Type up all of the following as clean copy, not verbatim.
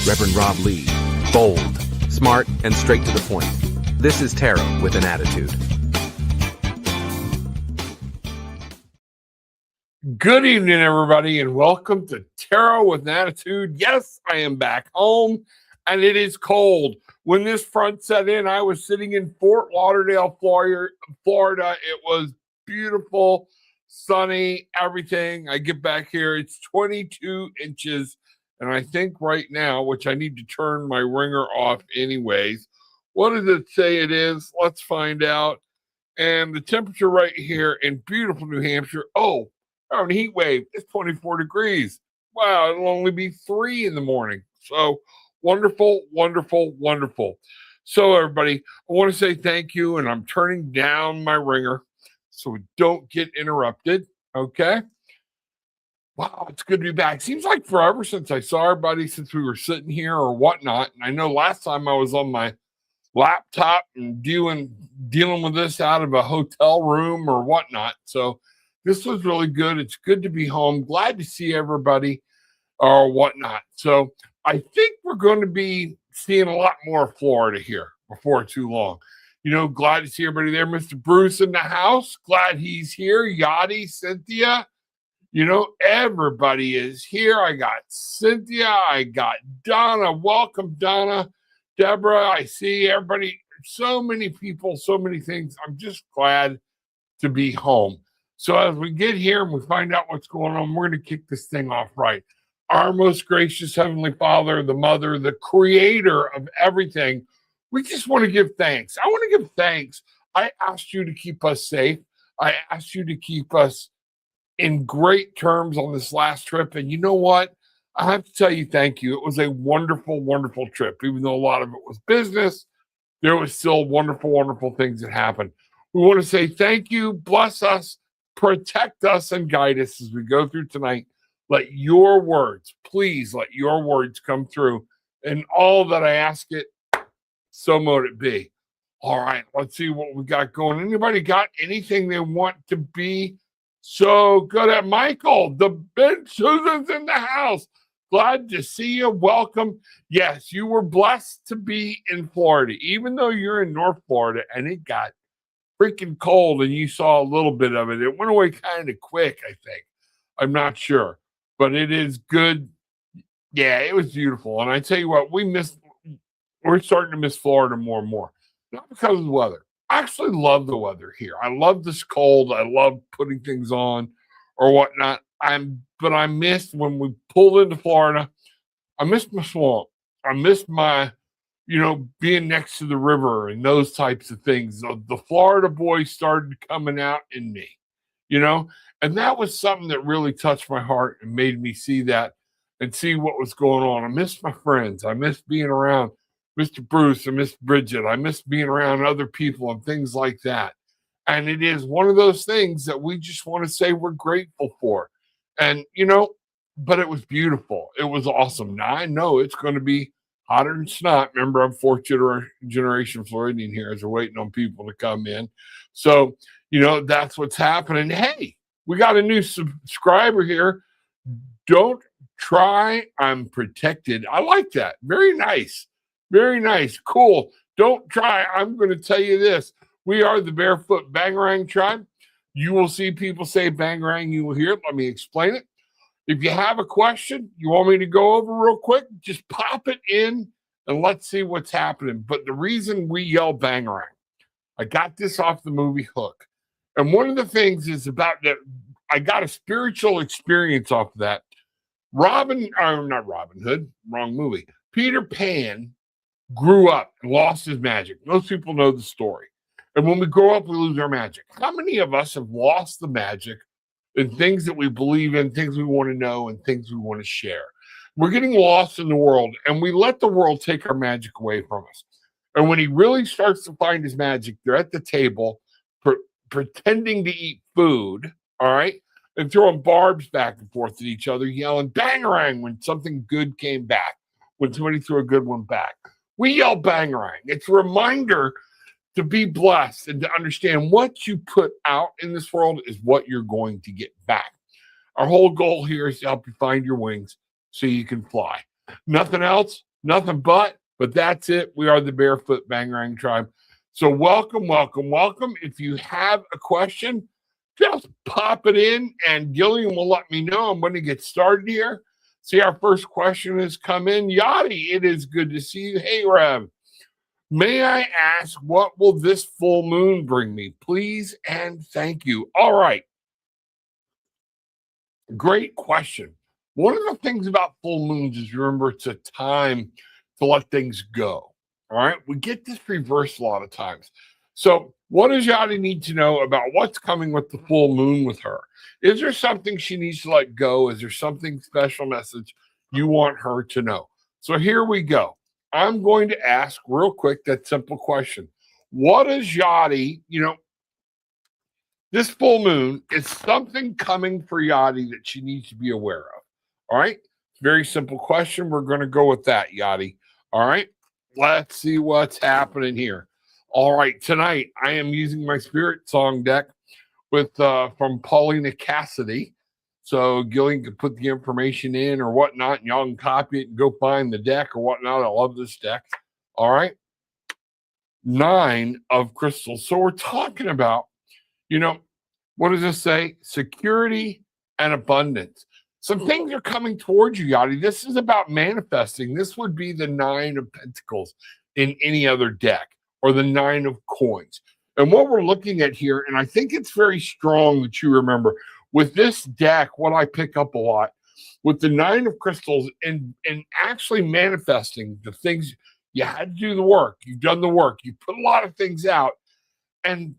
Reverend Rob Lee. Bold, smart, and straight to the point. This is Tarot with an Attitude. Good evening, everybody, and welcome to Tarot with an Attitude. Yes, I am back home, and it is cold. When this front set in, I was sitting in Fort Lauderdale, Florida. It was beautiful, sunny, everything. I get back here, it's 22 inches, and I think right now, which I need to turn my ringer off anyways. What does it say it is? Let's find out. And the temperature right here in beautiful New Hampshire, oh, a heat wave, it's 24 degrees. Wow, it'll only be 3 in the morning. So wonderful, wonderful, wonderful. So everybody, I want to say thank you, and I'm turning down my ringer so we don't get interrupted, okay? Wow, it's good to be back. Seems like forever since I saw everybody, since we were sitting here or whatnot. And I know last time I was on my laptop and dealing with this out of a hotel room or whatnot. So this was really good. It's good to be home. Glad to see everybody or whatnot. So I think we're going to be seeing a lot more of Florida here before too long. You know, glad to see everybody there. Mr. Bruce in the house. Glad he's here. Yachty, Cynthia. You know, everybody is here. I got Cynthia. I got Donna. Welcome, Donna. Deborah, I see everybody. So many people, so many things. I'm just glad to be home. So as we get here and we find out what's going on, we're going to kick this thing off right. Our most gracious Heavenly Father, the Mother, the Creator of everything, we just want to give thanks. I want to give thanks. I asked you to keep us safe. I asked you to keep us in great terms on this last trip. And you know what? I have to tell you, thank you. It was a wonderful, wonderful trip. Even though a lot of it was business, there was still wonderful, wonderful things that happened. We want to say thank you, bless us, protect us, and guide us as we go through tonight. Let your words, please let your words come through. And all that I ask it, so mote it be. All right, let's see what we got going. Anybody got anything they want to be so good at? Michael, the big Susan's in the house. Glad to see you. Welcome. Yes, you were blessed to be in Florida, even though you're in North Florida and it got freaking cold and you saw a little bit of it. It went away kind of quick, I think. I'm not sure, but it is good. Yeah, it was beautiful. And I tell you what, we're starting to miss Florida more and more. Not because of the weather. I actually love the weather here. I love this cold. I love putting things on or whatnot. But I missed when we pulled into Florida. I missed my swamp. I missed my, being next to the river and those types of things. The Florida boy started coming out in me, and that was something that really touched my heart and made me see that and see what was going on. I missed my friends. I missed being around Mr. Bruce and Miss Bridget. I missed being around other people and things like that. And it is one of those things that we just want to say we're grateful for. And, but it was beautiful. It was awesome. Now I know it's going to be hotter than snot. Remember, I'm fourth generation Floridian here as we're waiting on people to come in. So, that's what's happening. Hey, we got a new subscriber here. Don't try, I'm protected. I like that. Very nice. Very nice. Cool. Don't try. I'm going to tell you this. We are the Barefoot Bangarang tribe. You will see people say Bangarang. You will hear it. Let me explain it. If you have a question you want me to go over real quick, just pop it in and let's see what's happening. But the reason we yell Bangarang, I got this off the movie Hook. And one of the things is about that I got a spiritual experience off of that. Not Robin Hood, wrong movie. Peter Pan grew up and lost his magic. Most people know the story. And when we grow up, we lose our magic. How many of us have lost the magic in things that we believe in, things we want to know, and things we want to share? We're getting lost in the world, and we let the world take our magic away from us. And when he really starts to find his magic, they're at the table pretending to eat food, all right, and throwing barbs back and forth at each other, yelling Bangarang when something good came back, when somebody threw a good one back. We yell Bangarang. It's a reminder to be blessed and to understand what you put out in this world is what you're going to get back. Our whole goal here is to help you find your wings so you can fly. Nothing else. Nothing but that's it. We are the Barefoot Bangarang Tribe. So welcome, welcome, welcome. If you have a question, just pop it in and Gillian will let me know. I'm going to get started here. See, our first question has come in. Yachty, it is good to see you. Hey, Rev, may I ask, what will this full moon bring me? Please and thank you. All right. Great question. One of the things about full moons is, remember, it's a time to let things go. All right. We get this reversed a lot of times. So, what does Yachty need to know about what's coming with the full moon with her? Is there something she needs to let go? Is there something special message you want her to know? So, here we go. I'm going to ask real quick that simple question. What is Yachty, this full moon is something coming for Yachty that she needs to be aware of. All right. Very simple question. We're going to go with that, Yachty. All right. Let's see what's happening here. All right. Tonight, I am using my spirit song deck with from Paulina Cassidy. So Gillian can put the information in or whatnot, and y'all can copy it and go find the deck or whatnot. I love this deck. All right. 9 of crystals. So we're talking about, what does this say? Security and abundance. Some things are coming towards you, Yachty. This is about manifesting. This would be the 9 of Pentacles in any other deck, or the 9 of coins. And what we're looking at here, and I think it's very strong that you remember, with this deck, what I pick up a lot, with the 9 of crystals and actually manifesting the things, you had to do the work. You've done the work. You put a lot of things out. And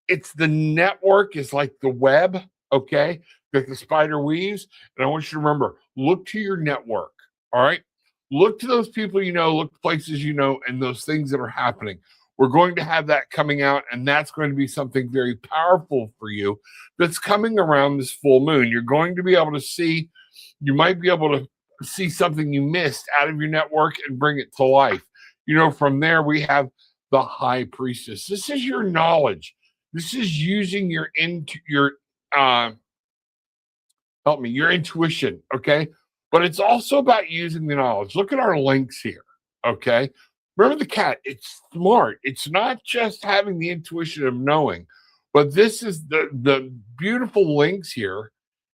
it's the network is like the web, okay, that the spider weaves. And I want you to remember, look to your network, all right? Look to those people look to places and those things that are happening. We're going to have that coming out, and that's going to be something very powerful for you that's coming around this full moon. You're going to be able to see, you might be able to see something you missed out of your network and bring it to life. From there, we have the High Priestess. This is your knowledge. This is using your intuition, okay? But it's also about using the knowledge. Look at our links here, okay? Remember the cat, it's smart. It's not just having the intuition of knowing, but this is the beautiful links here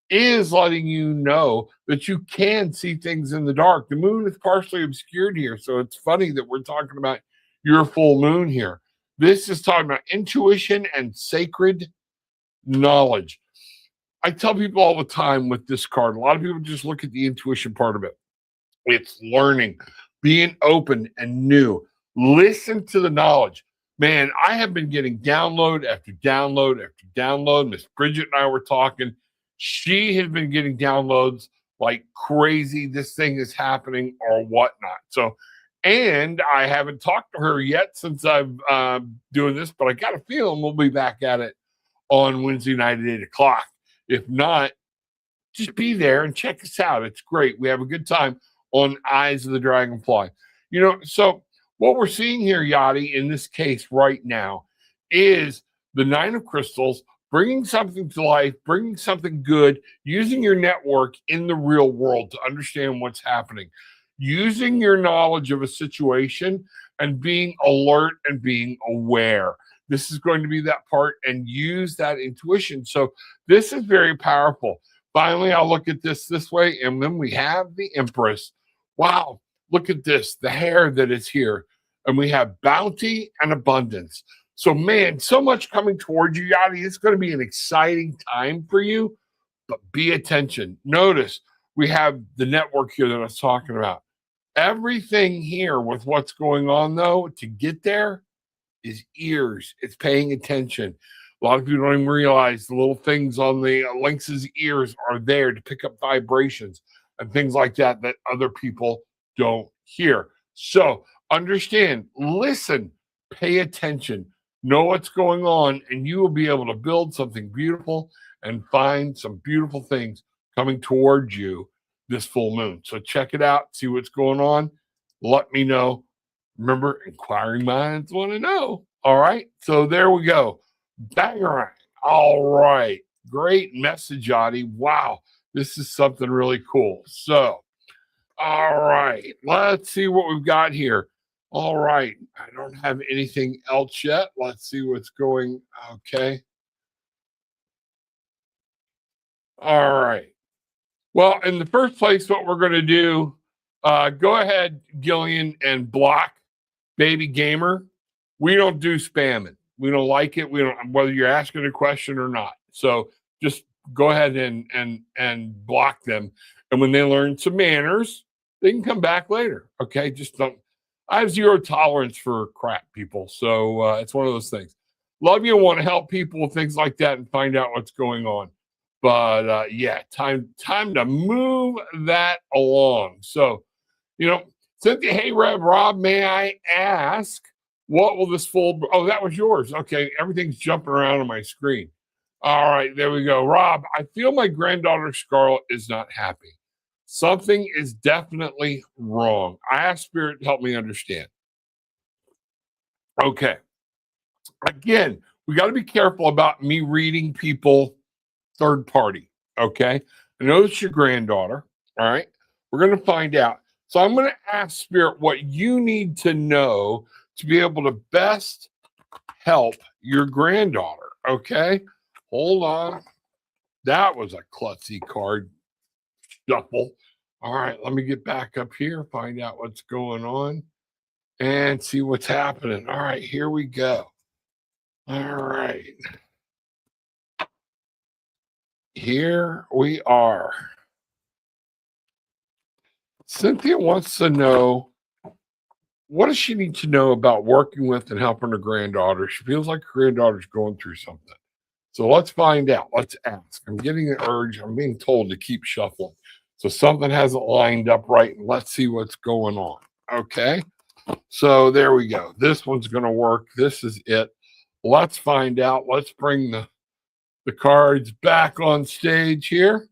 is letting you know that you can see things in the dark. The moon is partially obscured here, so it's funny that we're talking about your full moon here. This is talking about intuition and sacred knowledge. I tell people all the time with this card, a lot of people just look at the intuition part of it. It's learning, being open and new. Listen to the knowledge. Man, I have been getting download after download after download. Miss Bridget and I were talking. She has been getting downloads like crazy. This thing is happening or whatnot. So, and I haven't talked to her yet since I've doing this, but I got a feeling we'll be back at it on Wednesday night at 8 o'clock. If not, just be there and check us out. It's great. We have a good time on Eyes of the Dragonfly. So what we're seeing here, Yachty, in this case right now, is the 9 of crystals, bringing something to life, bringing something good, using your network in the real world to understand what's happening, using your knowledge of a situation and being alert and being aware. This is going to be that part, and use that intuition. So this is very powerful. Finally, I'll look at this way, and then we have the Empress. Wow, look at this, the hair that is here. And we have bounty and abundance. So, man, so much coming towards you, Yachty. It's going to be an exciting time for you, but be attention. Notice we have the network here that I was talking about. Everything here with what's going on, though, to get there is ears. It's paying attention. A lot of people don't even realize the little things on the lynx's ears are there to pick up vibrations and things like that other people don't hear. So understand, listen, pay attention, know what's going on, and you will be able to build something beautiful and find some beautiful things coming towards you this full moon. So check it out, see what's going on. Let me know. Remember, inquiring minds want to know. All right. So there we go. Bangarang. All right. Great message, Yachty. Wow. This is something really cool. So All right, let's see what we've got here. All right, I don't have anything else yet. Let's see what's going. Okay. All right. Well, in the first place, what we're going to do, go ahead, Gillian, and block Baby Gamer. We don't do spamming. We don't like it. We don't, whether you're asking a question or not. So just go ahead and block them. And when they learn some manners, they can come back later. Okay, just don't. I have zero tolerance for crap, people. So it's one of those things. Love you and want to help people with things like that and find out what's going on. But yeah, time to move that along. So, Cynthia, hey, Rev, Rob, may I ask, what will this fold? Oh, that was yours. Okay, everything's jumping around on my screen. All right, there we go. Rob, I feel my granddaughter Scarlett is not happy. Something is definitely wrong. I ask Spirit to help me understand. Okay. Again, we got to be careful about me reading people third party. Okay. I know it's your granddaughter. All right. We're going to find out. So I'm going to ask Spirit what you need to know to be able to best help your granddaughter. Okay. Hold on. That was a klutzy card shuffle. All right. Let me get back up here, find out what's going on, and see what's happening. All right. Here we go. All right. Here we are. Cynthia wants to know, what does she need to know about working with and helping her granddaughter? She feels like her granddaughter's going through something. So let's find out. Let's ask. I'm getting an urge. I'm being told to keep shuffling. So something hasn't lined up right. And let's see what's going on. Okay. So there we go. This one's going to work. This is it. Let's find out. Let's bring the cards back on stage here.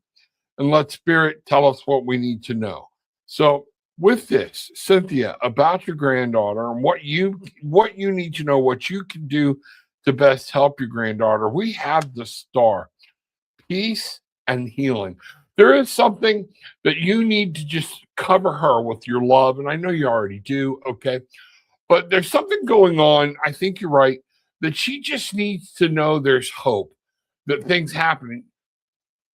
And let Spirit tell us what we need to know. So with this, Cynthia, about your granddaughter and what you need to know, what you can do to best help your granddaughter, we have the star, peace and healing. There is something that you need to just cover her with your love, and I know you already do, okay? But there's something going on, I think you're right, that she just needs to know there's hope, that things happening.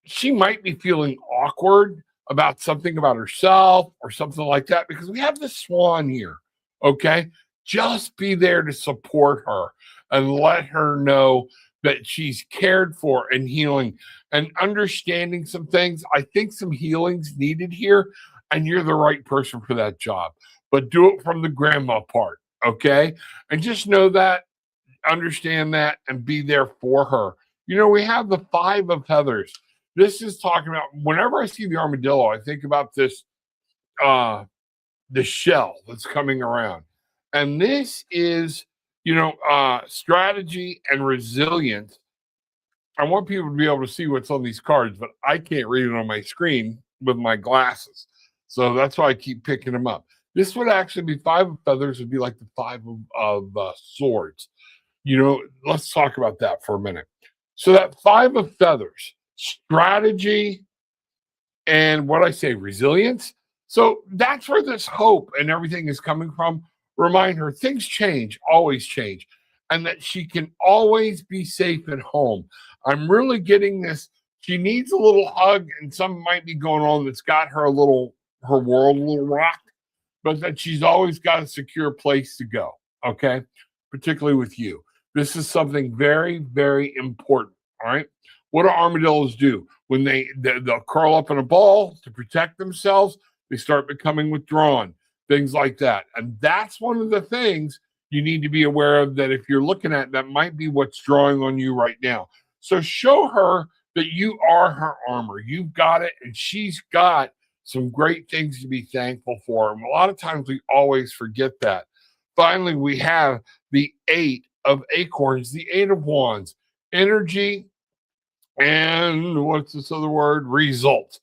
She might be feeling awkward about something about herself or something like that, because we have the swan here. Okay. Just be there to support her and let her know that she's cared for and healing and understanding some things. I think some healing's needed here, and you're the right person for that job. But do it from the grandma part. Okay. And just know that, understand that, and be there for her. We have the 5 of feathers. This is talking about, whenever I see the armadillo, I think about this, the shell that's coming around. And this is, strategy and resilience. I want people to be able to see what's on these cards, but I can't read it on my screen with my glasses. So that's why I keep picking them up. This would actually be 5 of feathers, would be like the 5 of swords. Let's talk about that for a minute. So that 5 of feathers, strategy, and what I say, resilience. So that's where this hope and everything is coming from. Remind her things change, always change, and that she can always be safe at home. I'm really getting this. She needs a little hug, and something might be going on that's got her her world a little rocked, but that she's always got a secure place to go. Okay. Particularly with you. This is something very, very important. All right. What do armadillos do? When they'll curl up in a ball to protect themselves, they start becoming withdrawn, things like that. And that's one of the things you need to be aware of, that if you're looking at, that might be what's drawing on you right now. So show her that you are her armor. You've got it, and she's got some great things to be thankful for. And a lot of times we always forget that. Finally, we have the 8 of acorns, the 8 of wands, energy, and what's this other word? Results.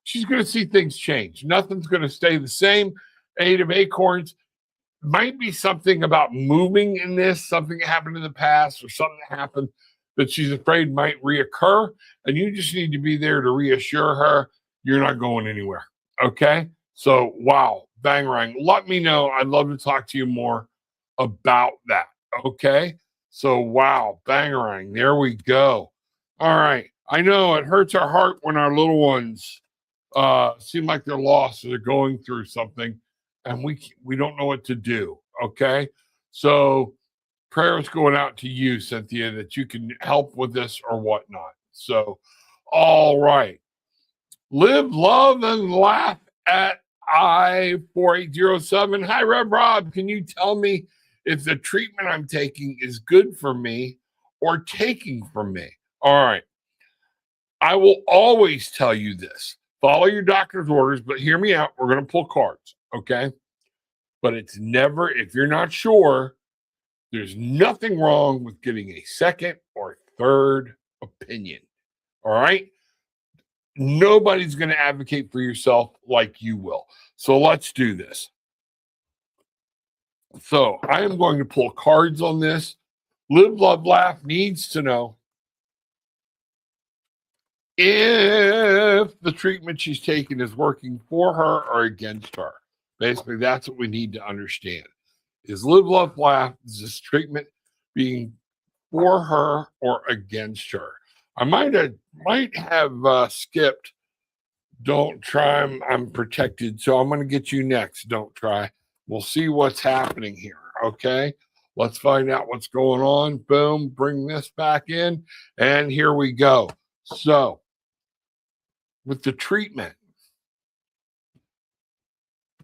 She's going to see things change. Nothing's going to stay the same. 8 of acorns might be something about moving in this, something that happened in the past, or something that happened that she's afraid might reoccur. And you just need to be there to reassure her you're not going anywhere. Okay. So, wow, Bangarang, let me know. I'd love to talk to you more about that. Okay. So, wow, Bangarang, there we go. All right. I know it hurts our heart when our little ones seem like they're lost or they're going through something and we don't know what to do. Okay. So, prayers going out to you, Cynthia, that you can help with this or whatnot. So, all right. Live, love, and laugh at I-4807. Hi, Rev Rob. Can you tell me if the treatment I'm taking is good for me or taking from me? All right. I will always tell you this. Follow your doctor's orders, but hear me out. We're going to pull cards, okay? But it's never, if you're not sure, there's nothing wrong with getting a second or third opinion. All right. Nobody's going to advocate for yourself like you will. So let's do this. So I am going to pull cards on this. Live, love, laugh needs to know if the treatment she's taking is working for her or against her. Basically, that's what we need to understand. Is live, love, laugh, is this treatment being for her or against her? I might have skipped Don't Try. I'm protected, so I'm going to get you next. Don't Try. We'll see what's happening here, okay? Let's find out what's going on. Boom, bring this back in, and here we go. So, with the treatment,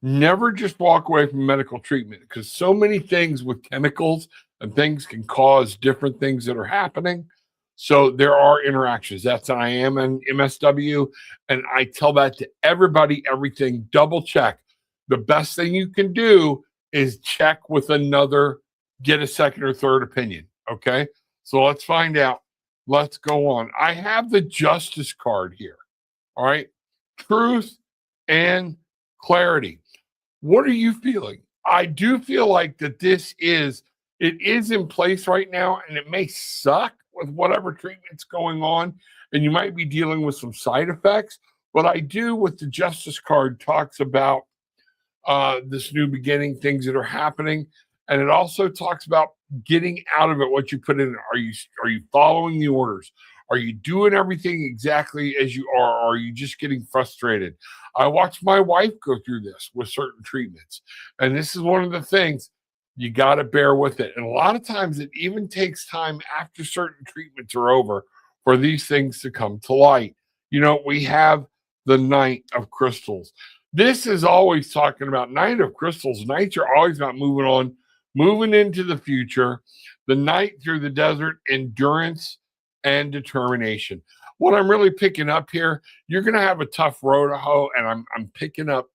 never just walk away from medical treatment because so many things with chemicals and things can cause different things that are happening. So there are interactions. That's I am an MSW, and I tell that to everybody, everything, double check. The best thing you can do is check with another, get a second or third opinion. Okay. So let's find out. Let's go on. I have the justice card here. All right. Truth and clarity. What are you feeling? I do feel like that it is in place right now, and it may suck with whatever treatment's going on, and you might be dealing with some side effects. But I do, with the Justice card, talks about this new beginning, things that are happening, and it also talks about getting out of it what you put in. Are you following the orders? Are you doing everything exactly as you are? Or are you just getting frustrated? I watched my wife go through this with certain treatments, and this is one of the things you got to bear with it. And a lot of times it even takes time after certain treatments are over for these things to come to light. You know, we have the Knight of Crystals. This is always talking about Knight of Crystals. Knights are always about moving on, moving into the future. The Knight through the desert, endurance and determination. What I'm really picking up here, you're going to have a tough road to hoe, and I'm picking up.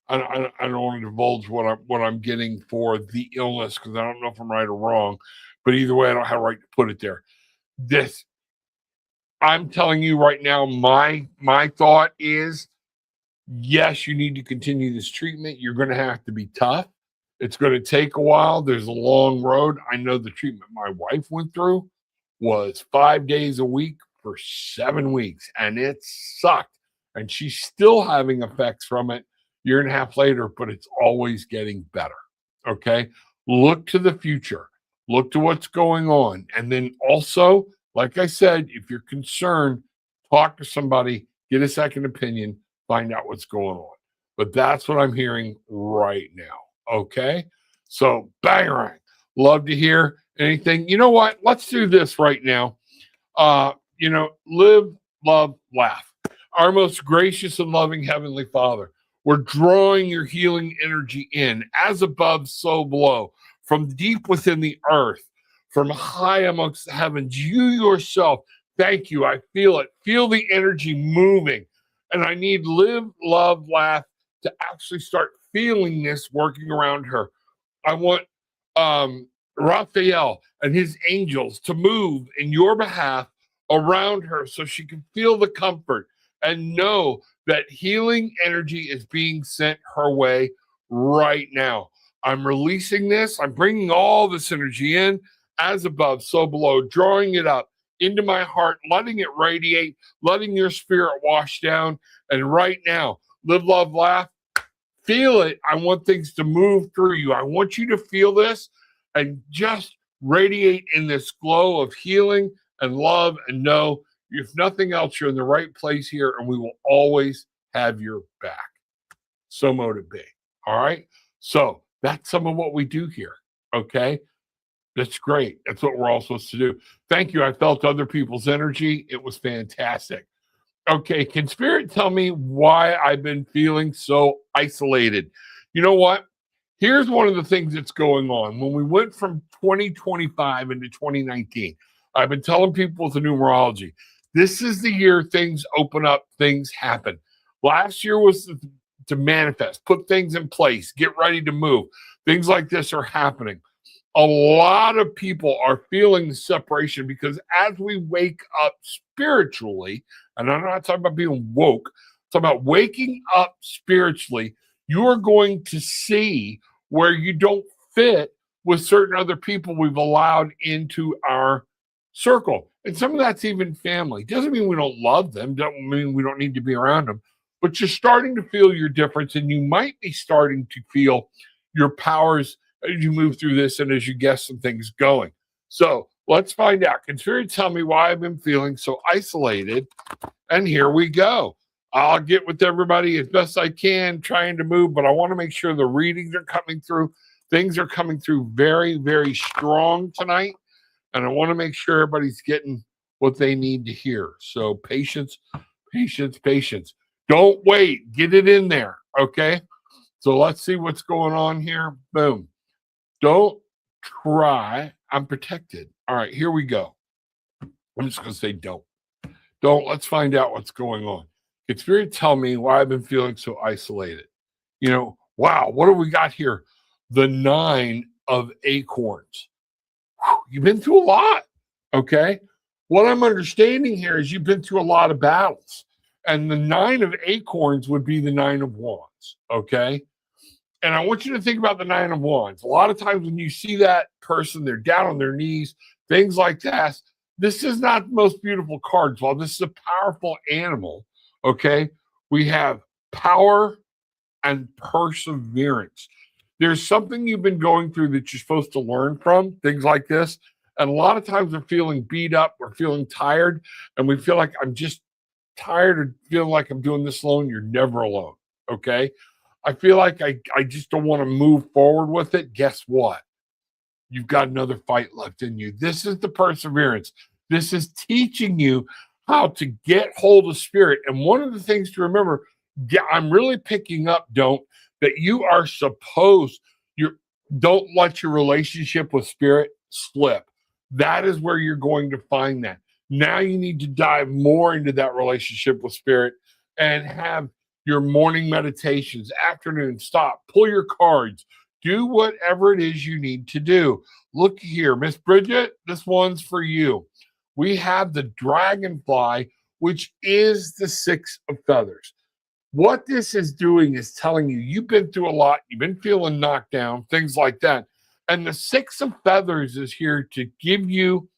I don't want to divulge what I'm getting for the illness because I don't know if I'm right or wrong, but either way, I don't have a right to put it there. This, I'm telling you right now, my thought is, yes, you need to continue this treatment. You're going to have to be tough. It's going to take a while. There's a long road. I know the treatment my wife went through was 5 days a week for 7 weeks, and it sucked. And she's still having effects from it year and a half later, but it's always getting better. Okay. Look to the future, look to what's going on. And then also, like I said, if you're concerned, talk to somebody, get a second opinion, find out what's going on. But that's what I'm hearing right now. Okay. So, bang, love to hear anything. You know what? Let's do this right now. Live, love, laugh. Our most gracious and loving Heavenly Father, we're drawing your healing energy in, as above, so below, from deep within the earth, from high amongst the heavens. You yourself, thank you. I feel it. Feel the energy moving. And I need live, love, laugh to actually start feeling this working around her. I want Raphael and his angels to move in your behalf around her so she can feel the comfort and know that healing energy is being sent her way right now. I'm releasing this. I'm bringing all this energy in, as above, so below, drawing it up into my heart, letting it radiate, letting your spirit wash down. And right now, live, love, laugh. Feel it. I want things to move through you. I want you to feel this and just radiate in this glow of healing and love, and know, if nothing else, you're in the right place here, and we will always have your back. So mote it be. All right. So that's some of what we do here. Okay. That's great. That's what we're all supposed to do. Thank you. I felt other people's energy. It was fantastic. Okay. Can Spirit tell me why I've been feeling so isolated? You know what? Here's one of the things that's going on. When we went from 2025 into 2019, I've been telling people with the numerology, this is the year things open up, things happen. Last year was to manifest, put things in place, get ready to move. Things like this are happening. A lot of people are feeling the separation because as we wake up spiritually, and I'm not talking about being woke, I'm talking about waking up spiritually, you are going to see where you don't fit with certain other people we've allowed into our circle. And some of that's even family. Doesn't mean we don't love them, doesn't mean we don't need to be around them, but you're starting to feel your difference, and you might be starting to feel your powers as you move through this and as you get some things going. So let's find out. Can Spirit tell me why I've been feeling so isolated? And here we go. I'll get with everybody as best I can, trying to move, but I want to make sure the readings are coming through. Things are coming through very, very strong tonight. And I want to make sure everybody's getting what they need to hear. So patience, patience, patience. Don't wait. Get it in there. Okay. So let's see what's going on here. Boom. Don't try. I'm protected. All right, here we go. I'm just going to say don't. Don't. Let's find out what's going on. Can Spirit tell me why I've been feeling so isolated? You know, wow, what do we got here? The 9 of acorns. Whew, you've been through a lot, okay? What I'm understanding here is you've been through a lot of battles. And the 9 of acorns would be the 9 of wands, okay? And I want you to think about the 9 of wands. A lot of times when you see that person, they're down on their knees, things like that. This is not the most beautiful cards. While this is a powerful animal, okay, we have power and perseverance. There's something you've been going through that you're supposed to learn from, things like this. And a lot of times we're feeling beat up, we're feeling tired, and we feel like I'm just tired of feeling like I'm doing this alone. You're never alone, okay? I feel like I just don't want to move forward with it. Guess what? You've got another fight left in you. This is the perseverance. This is teaching you how to get hold of Spirit. And one of the things to remember, I'm really picking up, that you are supposed, don't let your relationship with Spirit slip. That is where you're going to find that. Now you need to dive more into that relationship with Spirit and have your morning meditations, afternoon, stop, pull your cards, do whatever it is you need to do. Look here, Miss Bridget, this one's for you. We have the dragonfly, which is the 6 of feathers. What this is doing is telling you you've been through a lot, you've been feeling knocked down, things like that. And the 6 of feathers is here to give you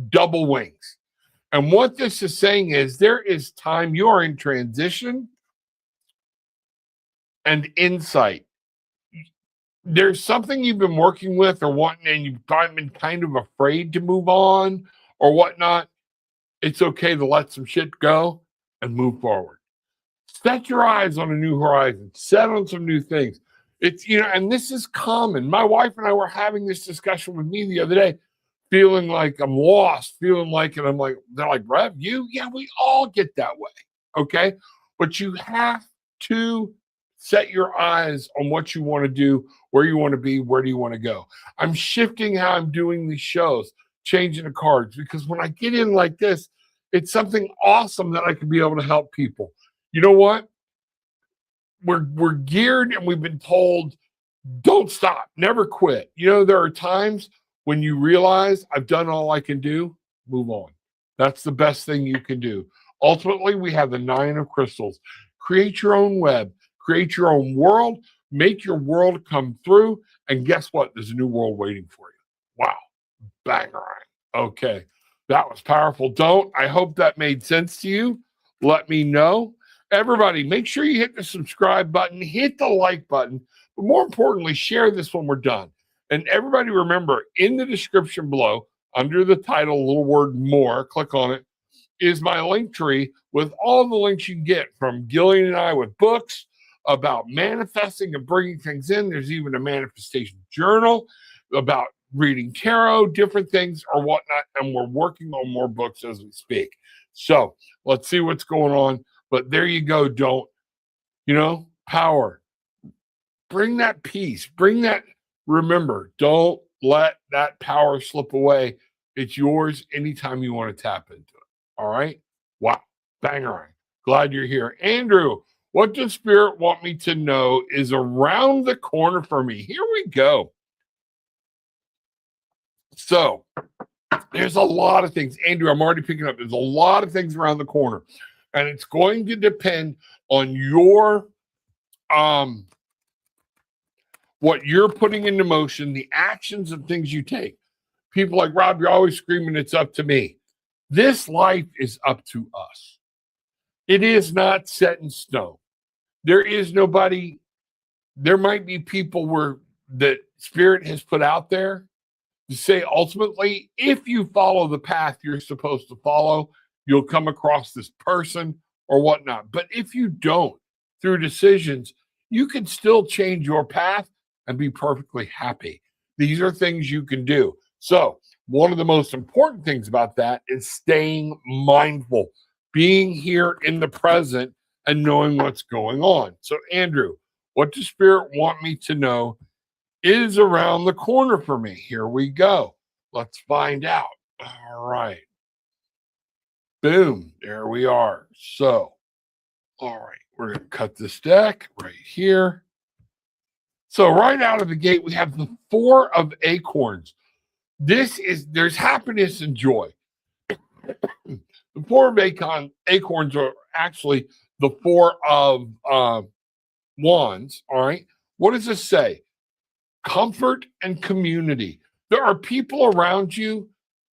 double wings. And what this is saying is there is time, you're in transition and insight. There's something you've been working with or wanting, and you've been kind of afraid to move on or whatnot. It's okay to let some shit go and move forward. Set your eyes on a new horizon. Set on some new things. It's, and this is common. My wife and I were having this discussion with me the other day, feeling like I'm lost, feeling like, and I'm like, they're like, Rev, yeah, we all get that way. Okay. But you have to set your eyes on what you want to do, where you want to be, where do you want to go. I'm shifting how I'm doing these shows, changing the cards, because when I get in like this, it's something awesome that I can be able to help people. You know what? We're geared and we've been told, don't stop, never quit. There are times when you realize I've done all I can do, move on. That's the best thing you can do. Ultimately, we have the 9 of crystals. Create your own web. Create your own world, make your world come through, and guess what? There's a new world waiting for you. Wow. Banger. Okay. That was powerful. I hope that made sense to you. Let me know. Everybody, make sure you hit the subscribe button, hit the like button, but more importantly, share this when we're done. And everybody remember, in the description below, under the title, little word more, click on it, is my link tree with all the links you can get from Gillian and I with books about manifesting and bringing things in. There's even a manifestation journal about reading tarot, different things or whatnot. And we're working on more books as we speak. So let's see what's going on. But there you go. Don't, power. Bring that peace. Bring that. Remember, don't let that power slip away. It's yours anytime you want to tap into it. All right? Wow. Banger. Glad you're here. Andrew, what does Spirit want me to know is around the corner for me? Here we go. So there's a lot of things. Andrew, I'm already picking up. There's a lot of things around the corner. And it's going to depend on your what you're putting into motion, the actions and things you take. People like, Rob, you're always screaming, it's up to me. This life is up to us. It is not set in stone. There is nobody, there might be people where that Spirit has put out there to say, ultimately, if you follow the path you're supposed to follow, you'll come across this person or whatnot. But if you don't, through decisions, you can still change your path and be perfectly happy. These are things you can do. So one of the most important things about that is staying mindful, being here in the present and knowing what's going on. So Andrew, what does Spirit want me to know is around the corner for me? Here we go. Let's find out. All right. Boom. There we are. So, all right. We're going to cut this deck right here. So right out of the gate, we have the 4 of acorns. There's happiness and joy. The 4 of acorns are actually the 4 of wands. All right. What does this say? Comfort and community. There are people around you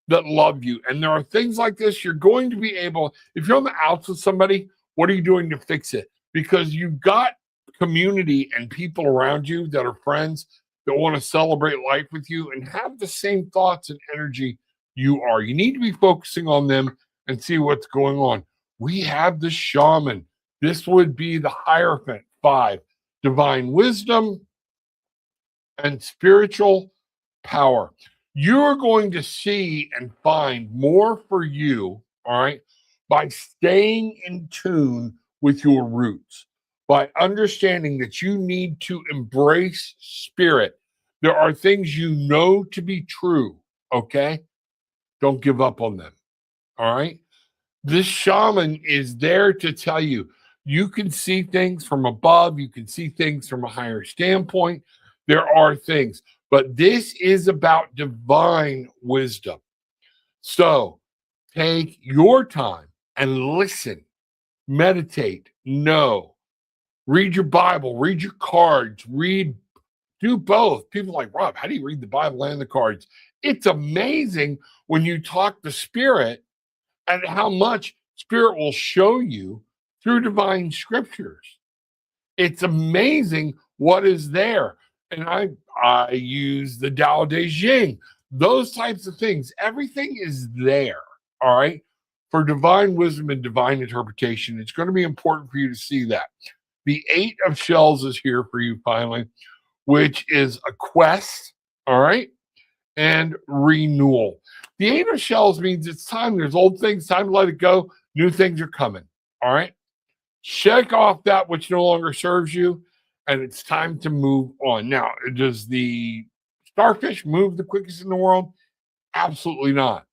that love you. And there are things like this. You're going to be able, if you're on the outs with somebody, what are you doing to fix it? Because you've got community and people around you that are friends that want to celebrate life with you and have the same thoughts and energy you are. You need to be focusing on them and see what's going on. We have the shaman. This would be the Hierophant, 5. Divine wisdom and spiritual power. You're going to see and find more for you, all right, by staying in tune with your roots, by understanding that you need to embrace spirit. There are things you know to be true, okay? Don't give up on them, all right? This shaman is there to tell you, you can see things from above, you can see things from a higher standpoint. There are things, but this is about divine wisdom. So take your time and listen, meditate, know, read your Bible, read your cards, do both. People are like, Rob, how do you read the Bible and the cards? It's amazing when you talk to Spirit and how much Spirit will show you through divine scriptures. It's amazing what is there. And I use the Tao Te Ching, those types of things. Everything is there, all right, for divine wisdom and divine interpretation. It's going to be important for you to see that. The 8 of Shells is here for you finally, which is a quest, all right, and renewal. The 8 of Shells means it's time. There's old things, time to let it go. New things are coming, all right? Shake off that which no longer serves you, and it's time to move on. Now, does the starfish move the quickest in the world? Absolutely not.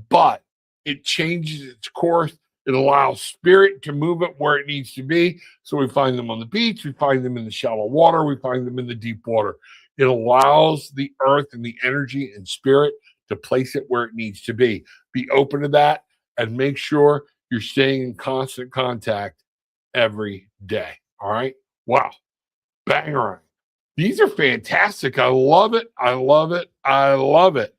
But it changes its course. It allows spirit to move it where it needs to be. So we find them on the beach. We find them in the shallow water. We find them in the deep water. It allows the earth and the energy and spirit to place it where it needs to be. Be open to that and make sure you're staying in constant contact every day. All right. Wow. Banger. These are fantastic. I love it. I love it. I love it.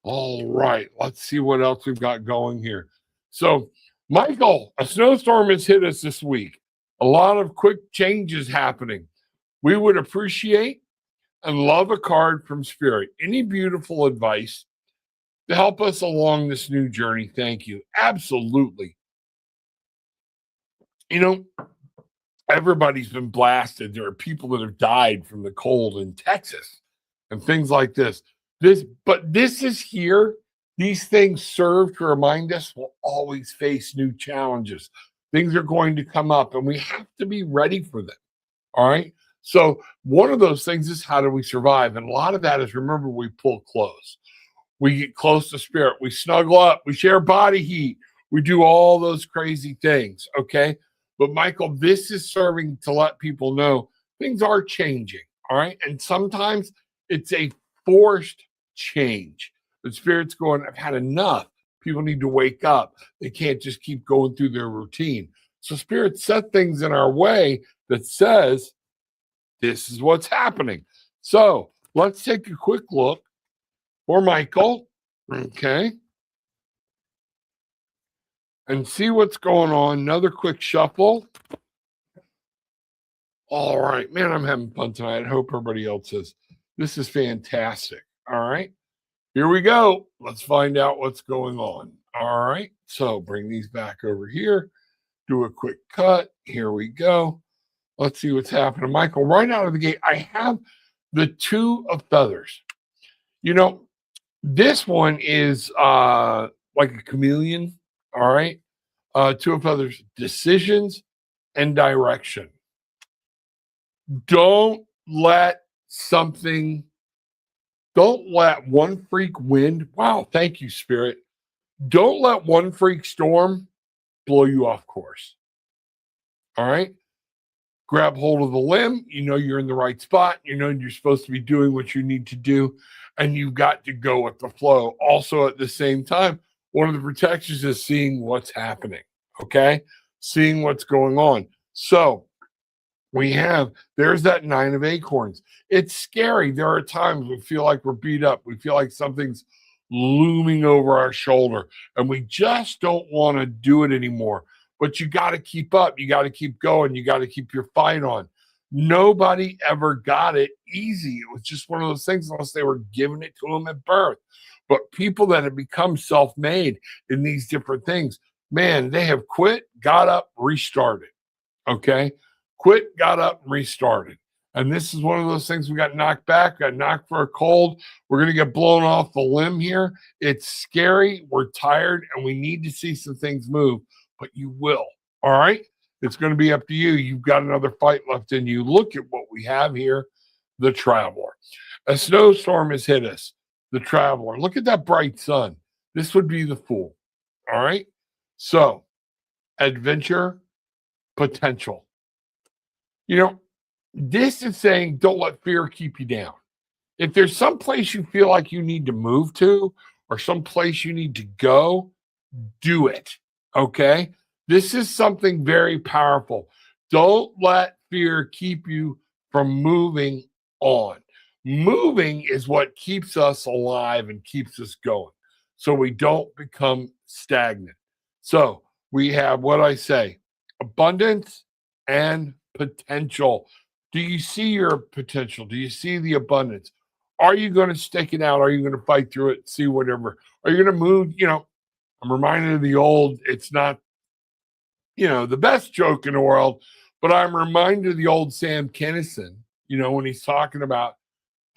All right. Let's see what else we've got going here. So, Michael, a snowstorm has hit us this week. A lot of quick changes happening. We would appreciate and love a card from Spirit. Any beautiful advice to help us along this new journey? Thank you. Absolutely. You know, everybody's been blasted. There are people that have died from the cold in Texas and things like this. But this is here. These things serve to remind us we'll always face new challenges. Things are going to come up and we have to be ready for them. All right. So one of those things is how do we survive? And a lot of that is, remember, we pull close. We get close to Spirit. We snuggle up. We share body heat. We do all those crazy things. Okay. But Michael, this is serving to let people know things are changing. All right. And sometimes it's a forced change. The Spirit's going, I've had enough. People need to wake up. They can't just keep going through their routine. So Spirit set things in our way that says, this is what's happening. So let's take a quick look for Michael. Okay. And see what's going on. Another quick shuffle. All right. Man, I'm having fun tonight. I hope everybody else is. This is fantastic. All right. Here we go. Let's find out what's going on. All right. So bring these back over here. Do a quick cut. Here we go. Let's see what's happening. Michael, right out of the gate, I have the Two of Feathers. You know, this one is like a chameleon. All right. Two of Feathers, decisions and direction. Don't let one freak wind. Wow. Thank you, Spirit. Don't let one freak storm blow you off course. All right. Grab hold of the limb. You know you're in the right spot. You know you're supposed to be doing what you need to do, and you've got to go with the flow. Also, at the same time, one of the protections is seeing what's happening. Okay, seeing what's going on. So there's that 9 of acorns. It's scary. There are times we feel like we're beat up. We feel like something's looming over our shoulder, and we just don't want to do it anymore. But you got to keep up. You got to keep going. You got to keep your fight on. Nobody ever got it easy. It was just one of those things unless they were giving it to them at birth. But people that have become self-made in these different things, man, they have quit, got up, restarted. Okay? Quit, got up, restarted. And this is one of those things we got knocked back, got knocked for a cold. We're going to get blown off the limb here. It's scary. We're tired, and we need to see some things move. But you will. All right. It's going to be up to you. You've got another fight left in you. Look at what we have here. The Traveler. A snowstorm has hit us. The Traveler. Look at that bright sun. This would be the Fool. All right. So, adventure, potential. You know, this is saying don't let fear keep you down. If there's some place you feel like you need to move to or some place you need to go, do it. Okay. This is something very powerful. Don't let fear keep you from moving on. Moving is what keeps us alive and keeps us going so we don't become stagnant. So we have what I say, abundance and potential. Do you see your potential? Do you see the abundance? Are you going to stick it out? Are you going to fight through it? See whatever? Are you going to move? You know, I'm reminded of the old, it's not, the best joke in the world, but I'm reminded of the old Sam Kinison, when he's talking about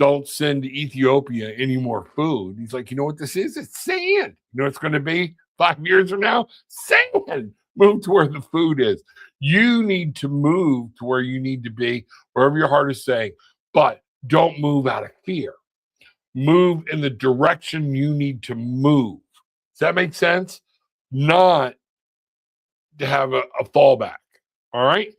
don't send to Ethiopia any more food. He's like, you know what this is? It's sand. You know it's going to be 5 years from now? Sand. Move to where the food is. You need to move to where you need to be, wherever your heart is saying, but don't move out of fear. Move in the direction you need to move. Does that make sense? Not to have a fallback. All right?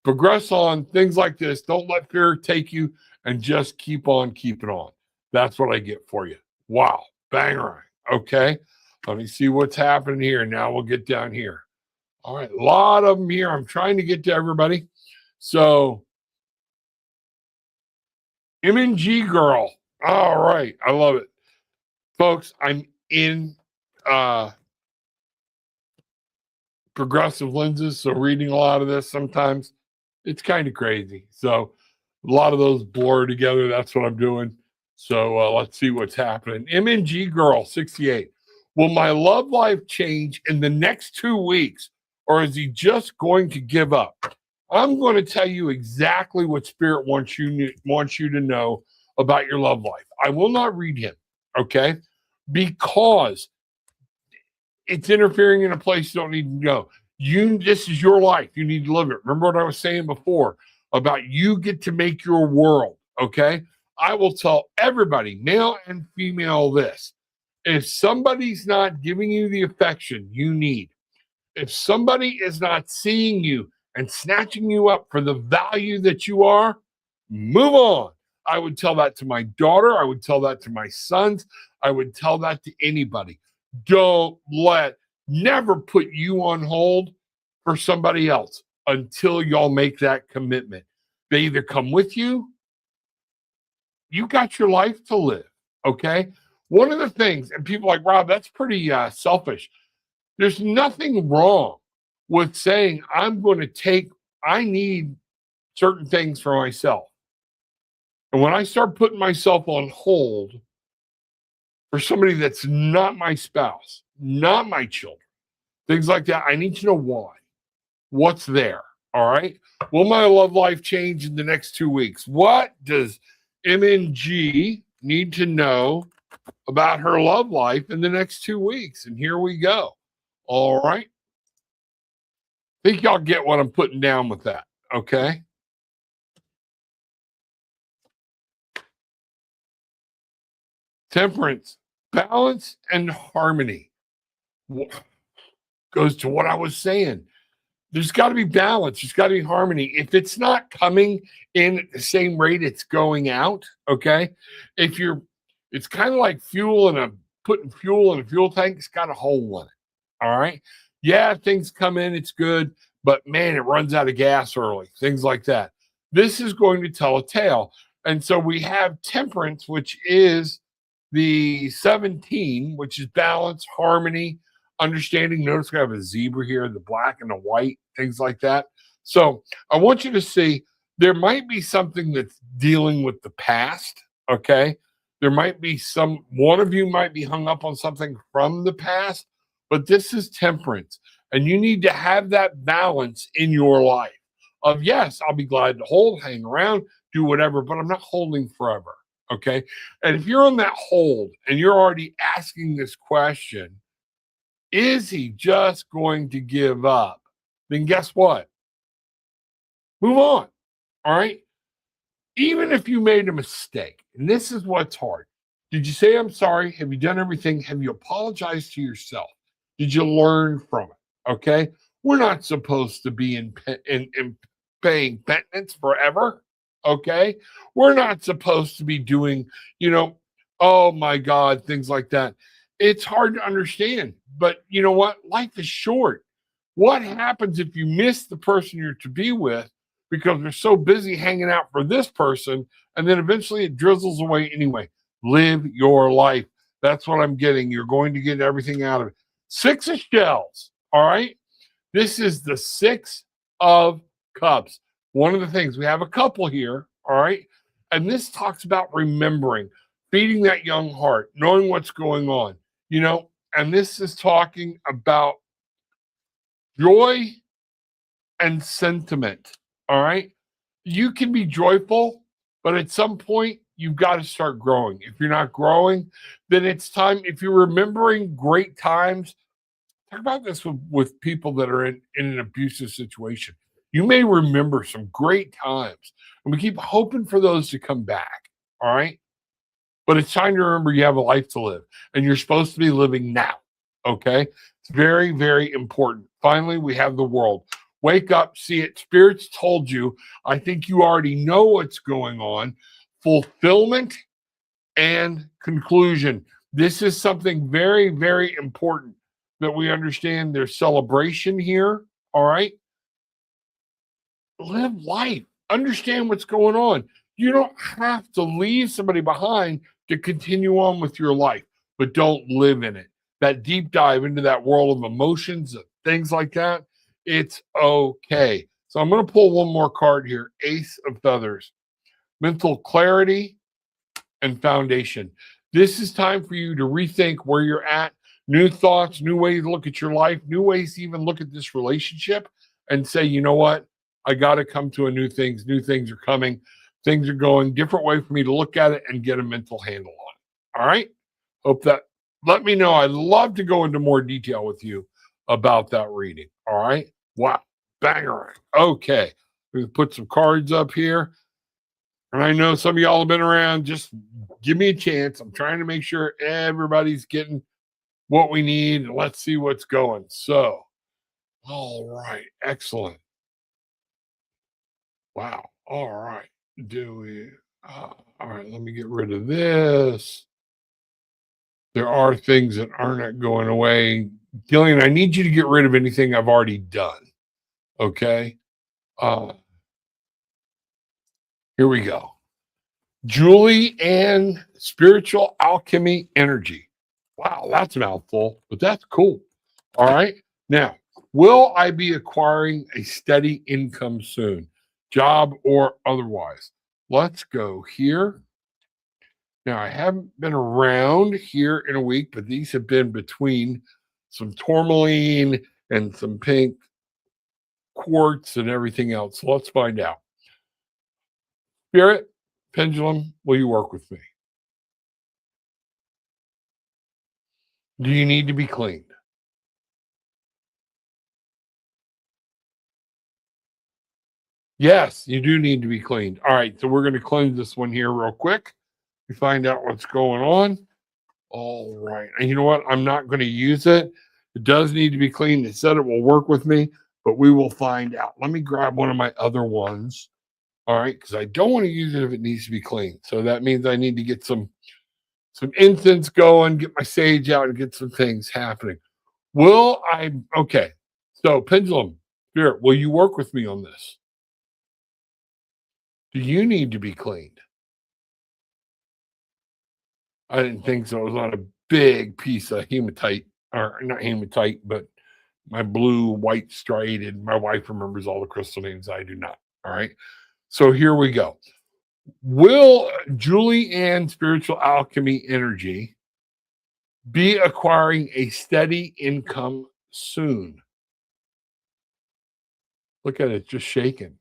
Progress on things like this. Don't let fear take you and just keep on keeping on. That's what I get for you. Wow. Banger. Okay. Let me see what's happening here. Now we'll get down here. All right. A lot of them here. I'm trying to get to everybody. So, M&G girl. All right. I love it. Folks, I'm in progressive lenses, so reading a lot of this sometimes it's kind of crazy. So a lot of those blur together. That's what I'm doing. So let's see what's happening. MNG Girl 68. Will my love life change in the next 2 weeks, or is he just going to give up? I'm going to tell you exactly what Spirit wants you to know about your love life. I will not read him, okay? Because it's interfering in a place you don't need to go. This is your life. You need to live it. Remember what I was saying before about you get to make your world, okay? I will tell everybody, male and female, this. If somebody's not giving you the affection you need, if somebody is not seeing you and snatching you up for the value that you are, move on. I would tell that to my daughter. I would tell that to my sons. I would tell that to anybody. Never put you on hold for somebody else until y'all make that commitment. They either come with you, you got your life to live, okay? One of the things, and people are like, Rob, that's pretty selfish. There's nothing wrong with saying, I need certain things for myself. And when I start putting myself on hold for somebody that's not my spouse, not my children, things like that, I need to know why. What's there? All right. Will my love life change in the next 2 weeks? What does MNG need to know about her love life in the next 2 weeks? And here we go. All right. Think y'all get what I'm putting down with that. Okay. Temperance, balance, and harmony. Goes to what I was saying. There's got to be balance. There's got to be harmony. If it's not coming in at the same rate it's going out, okay? It's kind of like putting fuel in a fuel tank. It's got a hole in it, all right? Yeah, things come in, it's good, but man, it runs out of gas early, things like that. This is going to tell a tale. And so we have temperance, which is the 17, which is balance, harmony, understanding. Notice we have a zebra here, the black and the white, things like that. So I want you to see there might be something that's dealing with the past, okay? There might be one of you might be hung up on something from the past, but this is temperance. And you need to have that balance in your life of, yes, I'll be glad to hang around, do whatever, but I'm not holding forever, okay? And if you're on that hold and you're already asking this question, is he just going to give up? Then guess what? Move on. All right. Even if you made a mistake, and this is what's hard. Did you say, I'm sorry? Have you done everything? Have you apologized to yourself? Did you learn from it? Okay. We're not supposed to be in paying penance forever. Okay. We're not supposed to be doing, oh my God, things like that. It's hard to understand, but you know what? Life is short. What happens if you miss the person you're to be with because they're so busy hanging out for this person, and then eventually it drizzles away anyway? Live your life. That's what I'm getting. You're going to get everything out of it. 6 of shells. All right. This is the 6 of cups. One of the things, we have a couple here. All right. And this talks about remembering, feeding that young heart, knowing what's going on. And this is talking about joy and sentiment. All right. You can be joyful, but at some point, you've got to start growing. If you're not growing, then it's time. If you're remembering great times, talk about this with people that are in an abusive situation. You may remember some great times, and we keep hoping for those to come back. All right. But it's time to remember you have a life to live, and you're supposed to be living now, okay? It's very, very important. Finally, we have the world. Wake up, see it. Spirit's told you. I think you already know what's going on. Fulfillment and conclusion. This is something very, very important that we understand. There's celebration here, all right? Live life. Understand what's going on. You don't have to leave somebody behind to continue on with your life, but don't live in it. That deep dive into that world of emotions, things like that, it's okay. So I'm going to pull one more card here. Ace of Feathers. Mental clarity and foundation. This is time for you to rethink where you're at, new thoughts, new ways to look at your life, new ways to even look at this relationship and say, you know what? I got to come to a new things. New things are coming. Things are going different way for me to look at it and get a mental handle on it. All right. Hope that, let me know. I'd love to go into more detail with you about that reading. All right. Wow. Banger. Okay. We're going to put some cards up here. And I know some of y'all have been around. Just give me a chance. I'm trying to make sure everybody's getting what we need. Let's see what's going. So, all right. Excellent. Wow. All right. Do we? All right. Let me get rid of this. There are things that aren't going away. Gillian, I need you to get rid of anything I've already done. Okay. Here we go. Julie and spiritual alchemy energy. Wow, that's a mouthful, but that's cool. All right. Now, will I be acquiring a steady income soon, job or otherwise? Let's go here. Now, I haven't been around here in a week, but these have been between some tourmaline and some pink quartz and everything else. So let's find out. Spirit, pendulum, will you work with me? Do you need to be cleaned? Yes, you do need to be cleaned. All right, so we're going to cleanse this one here real quick. We find out what's going on. All right. And you know what? I'm not going to use it. It does need to be cleaned. It said it will work with me, but we will find out. Let me grab one of my other ones. All right, because I don't want to use it if it needs to be cleaned. So that means I need to get some incense going, get my sage out, and get some things happening. Will I? Okay. So pendulum, spirit, will you work with me on this? Do you need to be cleaned? I didn't think so. It was on a big piece of hematite, or not hematite, but my blue, white striated. My wife remembers all the crystal names. I do not. All right. So here we go. Will Julie Ann Spiritual Alchemy Energy be acquiring a steady income soon? Look at it, just shaking.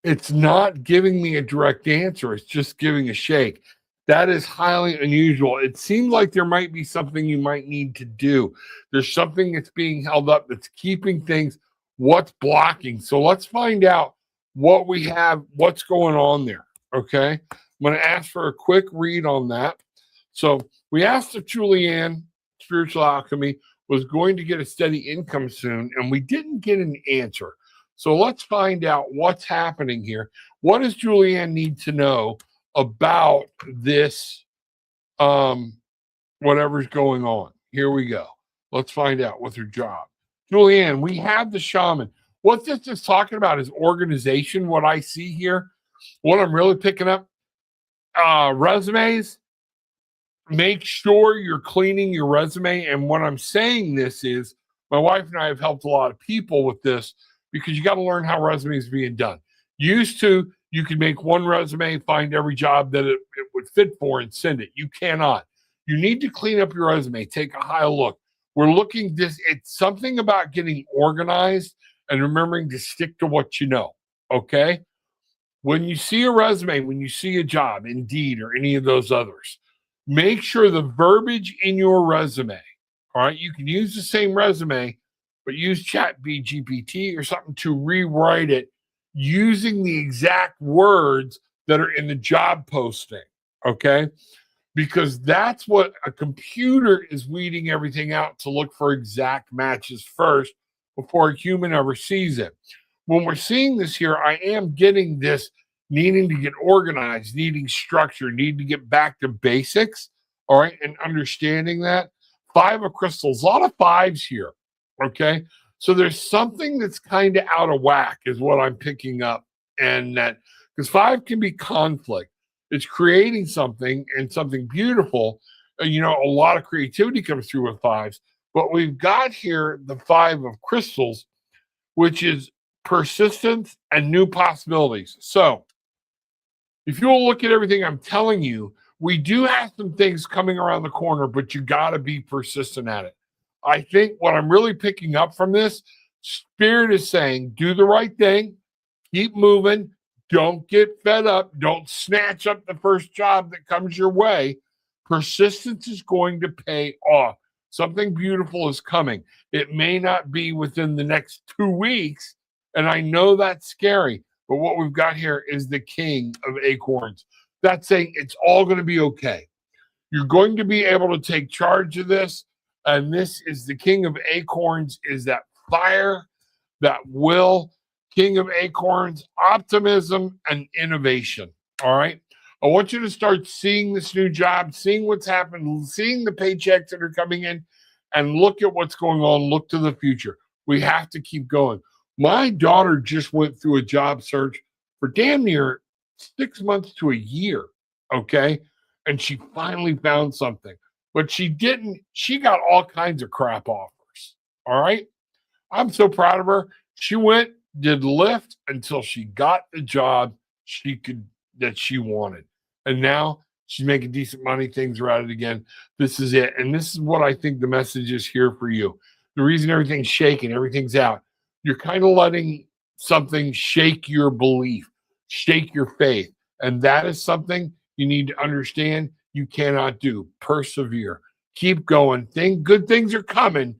It's not giving me a direct answer. It's just giving a shake. That is highly unusual. It seems like there might be something you might need to do. There's something that's being held up that's keeping things. What's blocking? So let's find out what we have, what's going on there. Okay. I'm going to ask for a quick read on that. So we asked if Julianne, Spiritual Alchemy, was going to get a steady income soon, and we didn't get an answer. So let's find out what's happening here. What does Julianne need to know about this, whatever's going on? Here we go. Let's find out with her job. Julianne, we have the shaman. What this is talking about is organization. What I see here, what I'm really picking up, resumes. Make sure you're cleaning your resume. And what I'm saying this is, my wife and I have helped a lot of people with this, because you got to learn how resumes are being done. Used to, you could make one resume, find every job that it would fit for, and send it. You cannot. You need to clean up your resume. Take a high look. We're looking this. It's something about getting organized and remembering to stick to what you know. Okay. When you see a resume, when you see a job, Indeed or any of those others, make sure the verbiage in your resume. All right. You can use the same resume, but use ChatGPT or something to rewrite it using the exact words that are in the job posting, okay? Because that's what a computer is weeding everything out to look for exact matches first before a human ever sees it. When we're seeing this here, I am getting this needing to get organized, needing structure, needing to get back to basics, all right, and understanding that. 5 of crystals, a lot of 5s here. Okay. So there's something that's kind of out of whack, is what I'm picking up. And that, because 5 can be conflict. It's creating something and something beautiful. a lot of creativity comes through with fives. But we've got here the five of crystals, which is persistence and new possibilities. So if you will look at everything I'm telling you, we do have some things coming around the corner, but you got to be persistent at it. I think what I'm really picking up from this, Spirit is saying, do the right thing, keep moving, don't get fed up, don't snatch up the first job that comes your way. Persistence is going to pay off. Something beautiful is coming. It may not be within the next 2 weeks, and I know that's scary, but what we've got here is the King of Acorns. That's saying it's all going to be okay. You're going to be able to take charge of this, and this is the King of Acorns, is that fire, that will. King of Acorns, optimism, and innovation. All right. I want you to start seeing this new job, seeing what's happened, seeing the paychecks that are coming in, and look at what's going on. Look to the future. We have to keep going. My daughter just went through a job search for damn near 6 months to a year. Okay. And she finally found something, but she didn't. She got all kinds of crap offers. All right. I'm so proud of her. She went, did Lyft until she got the job that she wanted. And now she's making decent money. Things are at it again. This is it. And this is what I think the message is here for you. The reason everything's shaking, everything's out, you're kind of letting something shake your belief, shake your faith. And that is something you need to understand you cannot do. Persevere. Keep going. Good things are coming,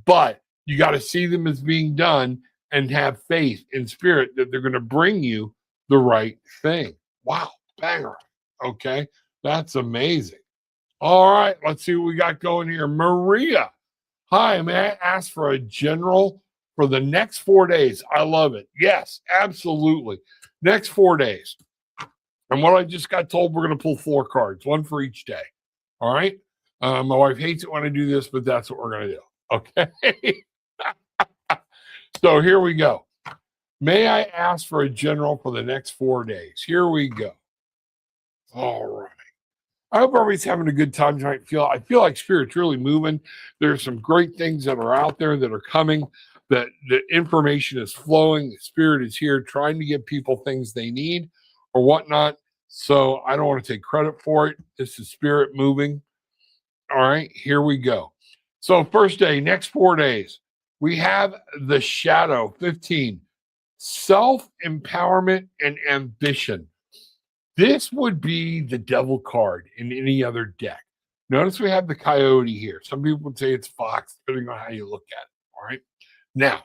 but you got to see them as being done and have faith in Spirit that they're going to bring you the right thing. Wow, banger. Okay, that's amazing. All right, let's see what we got going here. Maria, hi, may I ask for a general for the next 4 days? I love it. Yes, absolutely. Next 4 days. And what I just got told, we're going to pull 4 cards, one for each day. All right. My wife hates it when I do this, but that's what we're going to do. Okay. So here we go. May I ask for a general for the next 4 days? Here we go. All right. I hope everybody's having a good time tonight. I feel like Spirit's really moving. There's some great things that are out there that are coming, that the information is flowing. The Spirit is here trying to give people things they need or whatnot. So I don't want to take credit for it. This is Spirit moving. All right, here we go. So first day, next 4 days, we have the shadow, 15, self-empowerment and ambition. This would be the devil card in any other deck. Notice we have the coyote here. Some people would say it's fox, depending on how you look at it. All right. Now,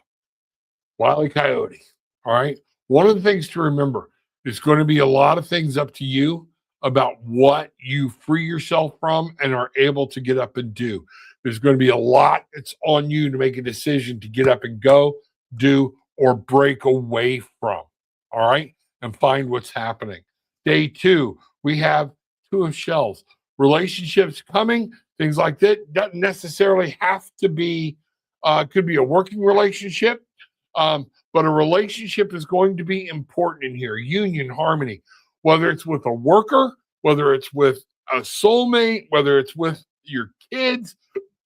Wile E. Coyote. All right. One of the things to remember, there's going to be a lot of things up to you about what you free yourself from and are able to get up and do. There's going to be a lot that's on you to make a decision to get up and go, do, or break away from. All right. And find what's happening. Day 2, we have 2 of shells. Relationships coming, things like that. Doesn't necessarily have to be, could be a working relationship, but a relationship is going to be important in here. Union, harmony, whether it's with a worker, whether it's with a soulmate, whether it's with your kids,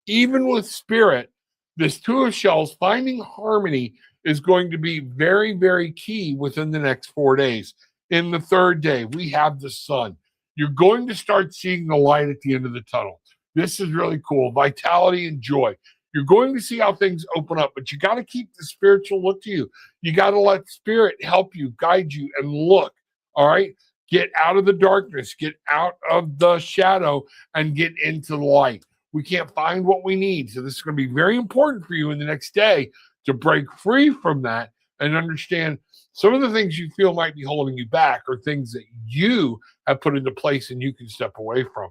even with Spirit. This 2 of shells, finding harmony is going to be very, very key within the next 4 days. In the 3rd day, we have the sun. You're going to start seeing the light at the end of the tunnel. This is really cool. Vitality and joy. You're going to see how things open up, but you got to keep the spiritual look to you. You got to let Spirit help you, guide you, and look. All right? Get out of the darkness, get out of the shadow, and get into the light. We can't find what we need. So this is going to be very important for you in the next day to break free from that and understand some of the things you feel might be holding you back are things that you have put into place and you can step away from.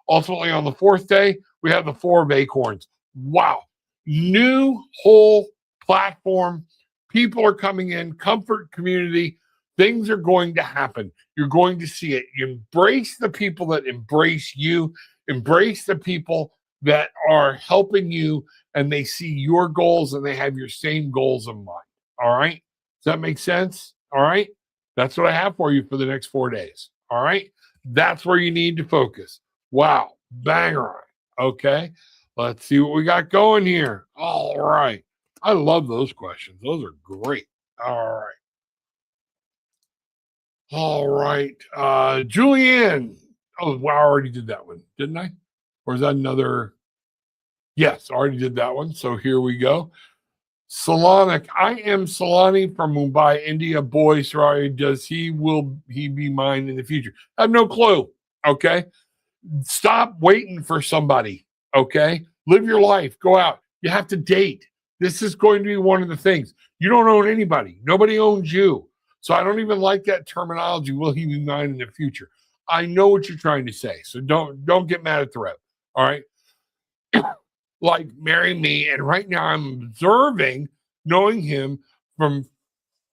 Ultimately, on the 4th day, we have the 4 of Acorns. Wow. New whole platform. People are coming in, comfort, community. Things are going to happen. You're going to see it. You embrace the people that embrace you. Embrace the people that are helping you and they see your goals and they have your same goals in mind. All right? Does that make sense? All right. That's what I have for you for the next 4 days. All right. That's where you need to focus. Wow. Bang right. Okay. Let's see what we got going here. All right. I love those questions. Those are great. All right. All right. Julianne. Oh, well, I already did that one, didn't I? Or is that another? Yes, I already did that one. So here we go. Salonik. I am Salani from Mumbai, India. Boy, sorry, will he be mine in the future? I have no clue. Okay. Stop waiting for somebody. Okay. Live your life. Go out. You have to date. This is going to be one of the things. You don't own anybody. Nobody owns you. So I don't even like that terminology. Will he be mine in the future? I know what you're trying to say. So don't get mad at the rep. All right. Like marry me. And right now I'm observing, knowing him from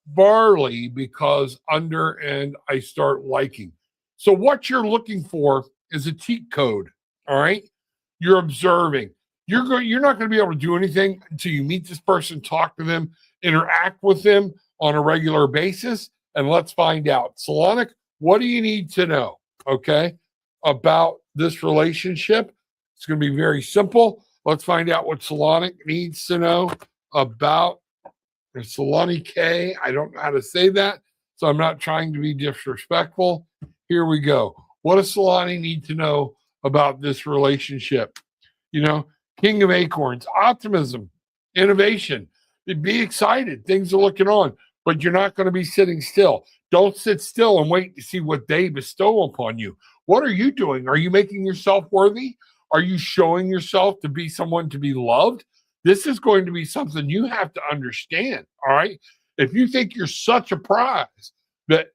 barley because under and I start liking. So what you're looking for is a cheat code. All right. You're observing. You're not going to be able to do anything until you meet this person, talk to them, interact with them on a regular basis. And let's find out. Salonik, what do you need to know? Okay. About this relationship. It's going to be very simple. Let's find out what Salonik needs to know about Solani K. I don't know how to say that, so I'm not trying to be disrespectful. Here we go. What does Solani need to know about this relationship? You know, King of Acorns, optimism, innovation. Be excited. Things are looking on, but you're not going to be sitting still. Don't sit still and wait to see what they bestow upon you. What are you doing? Are you making yourself worthy? Are you showing yourself to be someone to be loved? This is going to be something you have to understand. All right. If you think you're such a prize that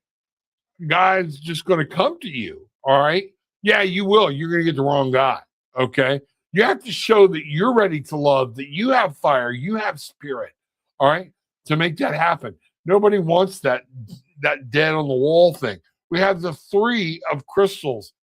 guy's just going to come to you, all right. Yeah, you will. You're going to get the wrong guy. Okay. You have to show that you're ready to love, that you have fire, you have spirit. All right. To make that happen. Nobody wants that dead on the wall thing. We have the 3 of crystals,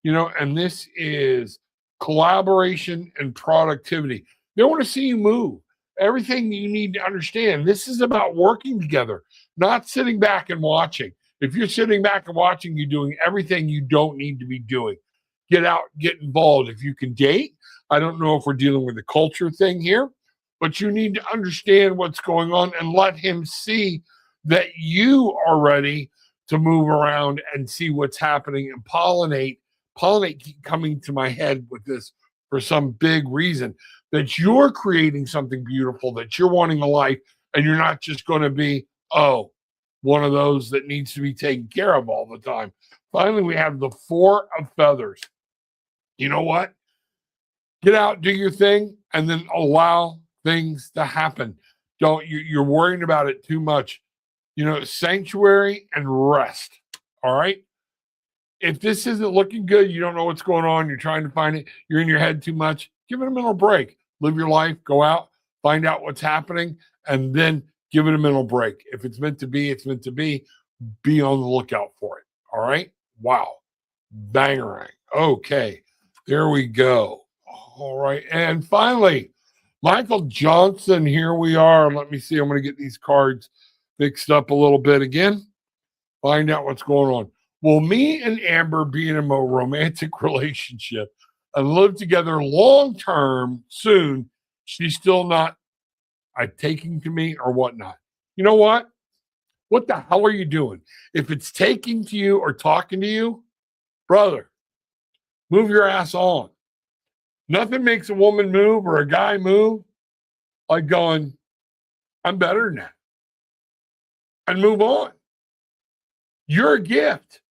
and this is collaboration and productivity. They want to see you move. Everything you need to understand, this is about working together, not sitting back and watching. If you're sitting back and watching, you're doing everything you don't need to be doing. Get out, get involved. If you can date, I don't know if we're dealing with a culture thing here, but you need to understand what's going on and let him see that you are ready to move around and see what's happening and pollinate keep coming to my head with this for some big reason, that you're creating something beautiful, that you're wanting a life, and you're not just going to be, one of those that needs to be taken care of all the time. Finally, we have the 4 of feathers. You know what? Get out, do your thing, and then allow things to happen. You're worrying about it too much. Sanctuary and rest. All right. If this isn't looking good, you don't know what's going on, you're trying to find it, you're in your head too much, give it a mental break. Live your life, go out, find out what's happening, and then give it a mental break. If it's meant to be, it's meant to be. Be on the lookout for it. All right? Wow. Bangerang. Okay. There we go. All right. And finally, Michael Johnson, here we are. Let me see. I'm going to get these cards mixed up a little bit again. Find out what's going on. Will me and Amber be in a more romantic relationship and live together long term soon? She's still not taking to me or whatnot. You know what? What the hell are you doing? If it's taking to you or talking to you, brother, move your ass on. Nothing makes a woman move or a guy move like going, I'm better than that. And move on. You're a gift.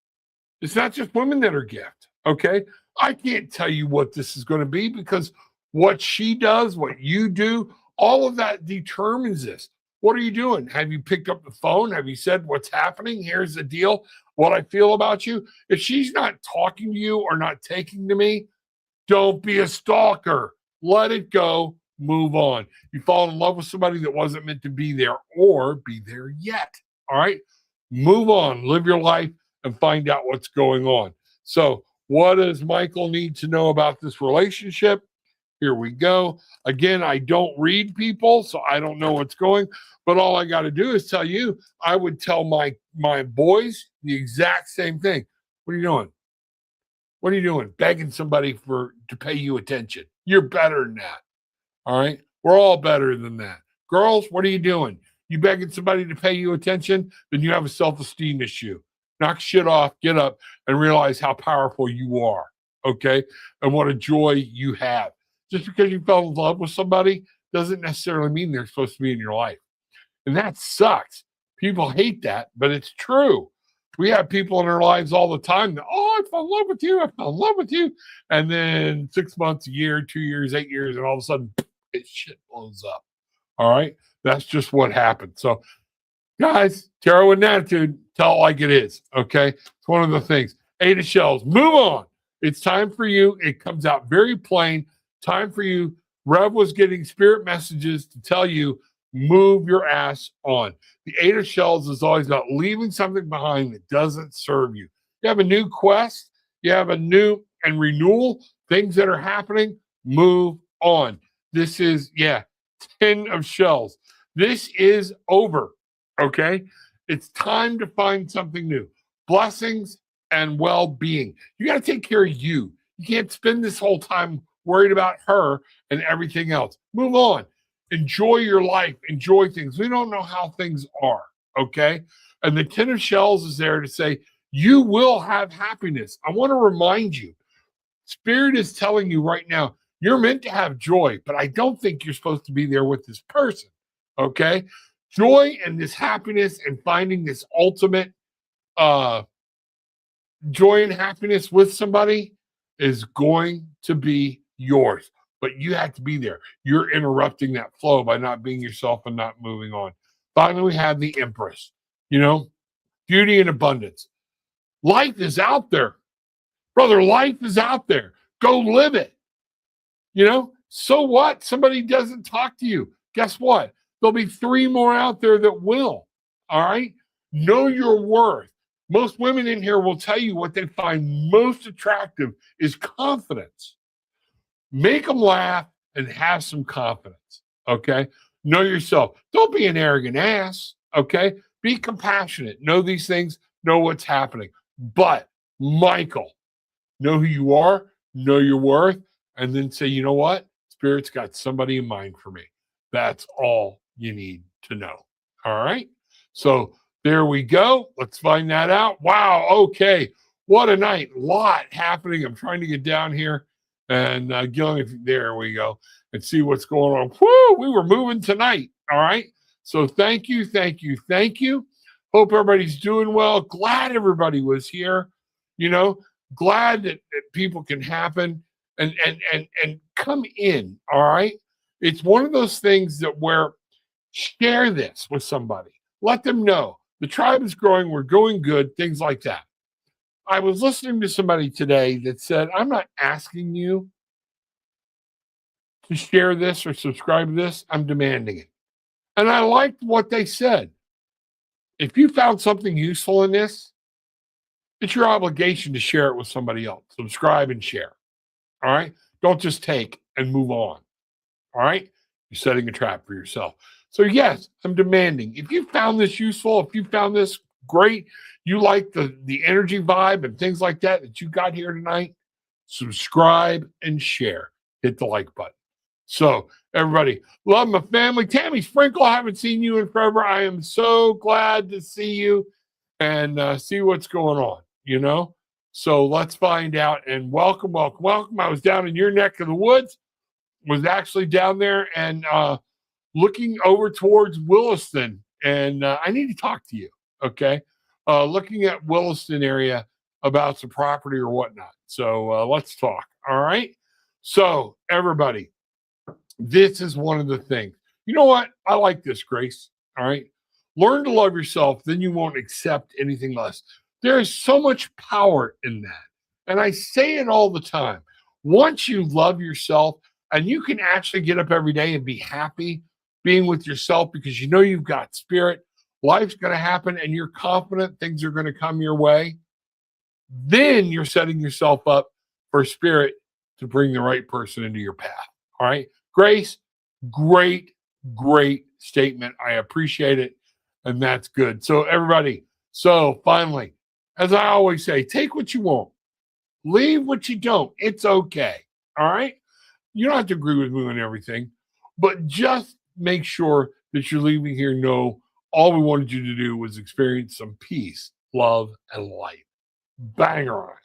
It's not just women that are gift. Okay. I can't tell you what this is going to be because what she does, what you do, all of that determines this. What are you doing? Have you picked up the phone? Have you said what's happening? Here's the deal. What I feel about you. If she's not talking to you or not taking to me, don't be a stalker. Let it go. Move on. You fall in love with somebody that wasn't meant to be there or be there yet. All right. Move on. Live your life and find out what's going on. So, what does Michael need to know about this relationship? Here we go. Again, I don't read people, so I don't know what's going. But all I got to do is tell you, I would tell my boys the exact same thing. What are you doing? What are you doing? Begging somebody to pay you attention. You're better than that. All right. We're all better than that. Girls, what are you doing? You begging somebody to pay you attention? Then you have a self-esteem issue. Knock shit off, get up, and realize how powerful you are. Okay. And what a joy you have. Just because you fell in love with somebody doesn't necessarily mean they're supposed to be in your life. And that sucks. People hate that, but it's true. We have people in our lives all the time that, oh, I fell in love with you. I fell in love with you. And then 6 months, a year, 2 years, 8 years, and all of a sudden, shit blows up. All right. That's just what happened. So, guys, tarot with an attitude, tell it like it is. Okay. It's one of the things. 8 of shells. Move on. It's time for you. It comes out very plain. Time for you. Rev was getting spirit messages to tell you, move your ass on. The 8 of shells is always about leaving something behind that doesn't serve you. You have a new quest. You have a new and renewal, things that are happening. Move on. This is, 10 of shells. This is over. Okay. It's time to find something new. Blessings and well-being. You got to take care of you. You can't spend this whole time worried about her and everything else. Move on. Enjoy your life. Enjoy things. We don't know how things are. Okay. And the 10 of shells is there to say, you will have happiness. I want to remind you, Spirit is telling you right now, you're meant to have joy, but I don't think you're supposed to be there with this person. Okay. Joy and this happiness and finding this ultimate joy and happiness with somebody is going to be yours, but you have to be there. You're interrupting that flow by not being yourself and not moving on. Finally, we have the Empress, beauty and abundance. Life is out there, brother. Life is out there. Go live it. So what? Somebody doesn't talk to you. Guess what? There'll be 3 more out there that will. All right. Know your worth. Most women in here will tell you what they find most attractive is confidence. Make them laugh and have some confidence. Okay. Know yourself. Don't be an arrogant ass. Okay. Be compassionate. Know these things. Know what's happening. But Michael, know who you are. Know your worth. And then say, you know what? Spirit's got somebody in mind for me. That's all you need to know. All right. So there we go. Let's find that out. Wow. Okay. What a night. Lot happening. I'm trying to get down here and there we go, and see what's going on. Whoo, we were moving tonight. All right. So thank you. Thank you. Thank you. Hope everybody's doing well. Glad everybody was here. Glad that people can happen and come in. All right. It's one of those things that where share this with somebody. Let them know the tribe is growing. We're going good. Things like that. I was listening to somebody today that said, I'm not asking you to share this or subscribe to this. I'm demanding it. And I liked what they said. If you found something useful in this, it's your obligation to share it with somebody else. Subscribe and share. All right. Don't just take and move on. All right. You're setting a trap for yourself. So yes, I'm demanding. If you found this useful, if you found this great, you like the energy vibe and things like that you got here tonight, subscribe and share. Hit the like button. So everybody, love my family. Tammy Sprinkle, I haven't seen you in forever. I am so glad to see you and see what's going on, So let's find out and welcome. I was down in your neck of the woods, was actually down there and looking over towards Williston, and I need to talk to you, okay? Looking at Williston area about some property or whatnot. So let's talk, all right? So everybody, this is one of the things. You know what? I like this, Grace, all right? Learn to love yourself, then you won't accept anything less. There is so much power in that. And I say it all the time. Once you love yourself, and you can actually get up every day and be happy being with yourself because you've got spirit, life's going to happen, and you're confident things are going to come your way, then you're setting yourself up for spirit to bring the right person into your path. All right. Grace, great statement. I appreciate it. And that's good. So everybody, finally, as I always say, take what you want. Leave what you don't. It's okay. All right. You don't have to agree with me on everything, but just make sure that you're leaving here. Know all we wanted you to do was experience some peace, love, and light. Banger on.